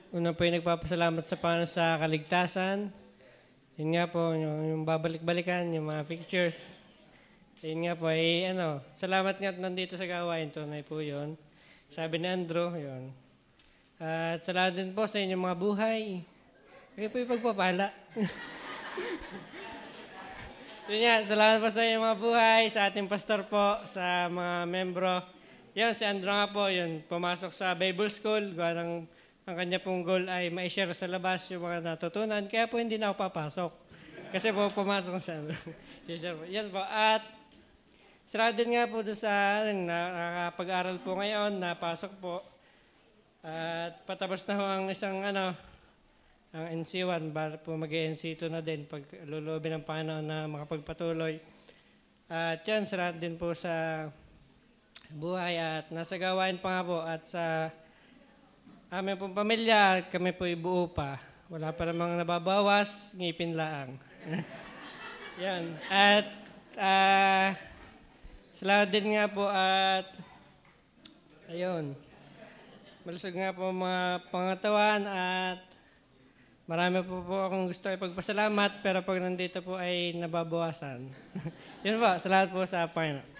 Una po yung nagpapasalamat sa Panginoon sa kaligtasan. Yun nga po, yung babalik-balikan, yung mga pictures. Yun nga po, salamat nga at nandito sa gawain. Tunay po yun. Sabi ni Andrew, yun. At salamat din po sa inyong mga buhay. Kayo po yung pagpapala. Yun nga, salamat po sa inyong mga buhay, sa ating pastor po, sa mga membro. Yun, si Andrew nga po, yun, pumasok sa Bible School. Ang kanya pong goal ay ma-share sa labas yung mga natutunan. Kaya po hindi na ako papasok. Kasi po pumasok sa yan po. At salamat din nga po doon sa nakakapag-aral po ngayon, napasok po. At patapos na ho ang isang ang NC1 para po mag-NC2 na din pag lulubin ng Panginoon na makapagpatuloy. At yan, salamat din po sa buhay at nasa gawain pa nga po at sa aming pong pamilya, kami po ibuo pa. Wala pa namang nababawas, ngipin laang. Yan. At salamat din nga po at ayun. Malusog nga po mga pangatawan at marami po akong gusto ipagpasalamat pero pag nandito po ay nababawasan. Yun po, salamat po sa Panginoon.